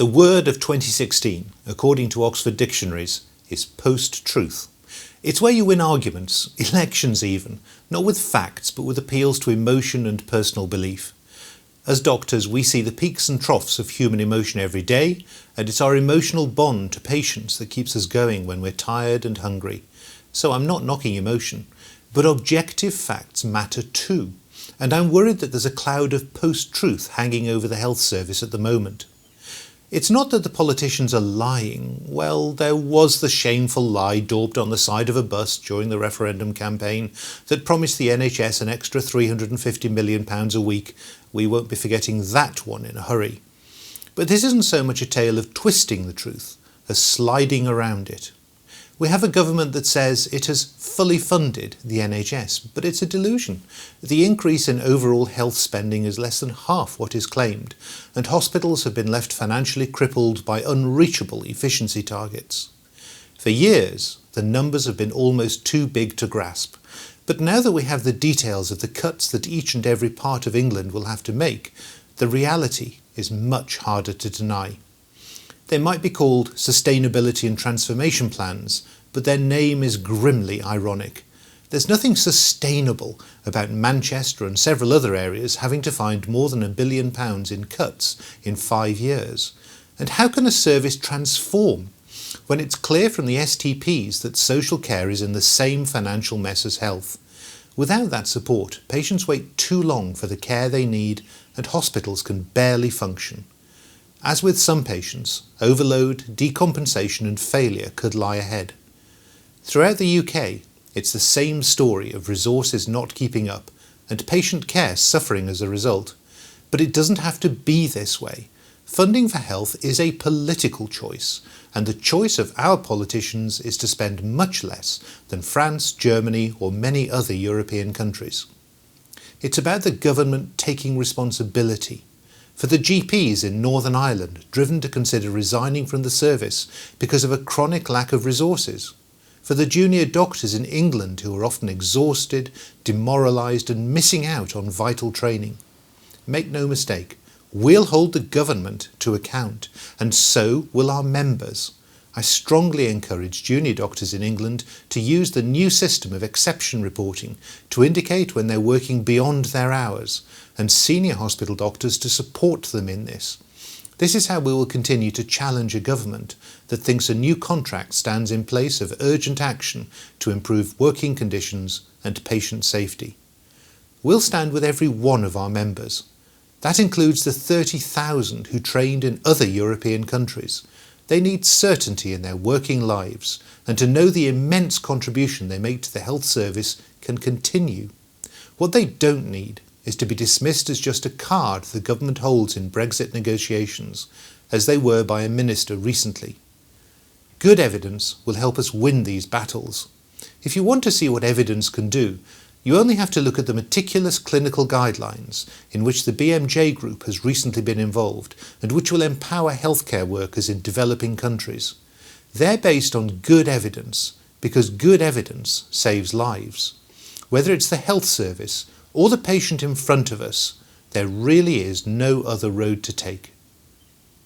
The word of 2016, according to Oxford dictionaries, is post-truth. It's where you win arguments, elections even, not with facts but with appeals to emotion and personal belief. As doctors, we see the peaks and troughs of human emotion every day, and it's our emotional bond to patients that keeps us going when we're tired and hungry. So I'm not knocking emotion, but objective facts matter too, and I'm worried that there's a cloud of post-truth hanging over the health service at the moment. It's not that the politicians are lying. Well, there was the shameful lie daubed on the side of a bus during the referendum campaign that promised the NHS an extra £350 million a week. We won't be forgetting that one in a hurry. But this isn't so much a tale of twisting the truth as sliding around it. We have a government that says it has fully funded the NHS, but it's a delusion. The increase in overall health spending is less than half what is claimed, and hospitals have been left financially crippled by unreachable efficiency targets. For years, the numbers have been almost too big to grasp, but now that we have the details of the cuts that each and every part of England will have to make, the reality is much harder to deny. They might be called sustainability and transformation plans, but their name is grimly ironic. There's nothing sustainable about Manchester and several other areas having to find more than £1 billion in cuts in 5 years. And how can a service transform when it's clear from the STPs that social care is in the same financial mess as health? Without that support, patients wait too long for the care they need and hospitals can barely function. As with some patients, overload, decompensation and failure could lie ahead. Throughout the UK, it's the same story of resources not keeping up and patient care suffering as a result. But it doesn't have to be this way. Funding for health is a political choice, and the choice of our politicians is to spend much less than France, Germany or many other European countries. It's about the government taking responsibility. For the GPs in Northern Ireland driven to consider resigning from the service because of a chronic lack of resources. For the junior doctors in England who are often exhausted, demoralised and missing out on vital training. Make no mistake, we'll hold the government to account, and so will our members. I strongly encourage junior doctors in England to use the new system of exception reporting to indicate when they're working beyond their hours, and senior hospital doctors to support them in this. This is how we will continue to challenge a government that thinks a new contract stands in place of urgent action to improve working conditions and patient safety. We'll stand with every one of our members. That includes the 30,000 who trained in other European countries. They need certainty in their working lives and to know the immense contribution they make to the health service can continue. What they don't need is to be dismissed as just a card the government holds in Brexit negotiations, as they were by a minister recently. Good evidence will help us win these battles. If you want to see what evidence can do, you only have to look at the meticulous clinical guidelines in which the BMJ group has recently been involved and which will empower healthcare workers in developing countries. They're based on good evidence because good evidence saves lives. Whether it's the health service or the patient in front of us, there really is no other road to take.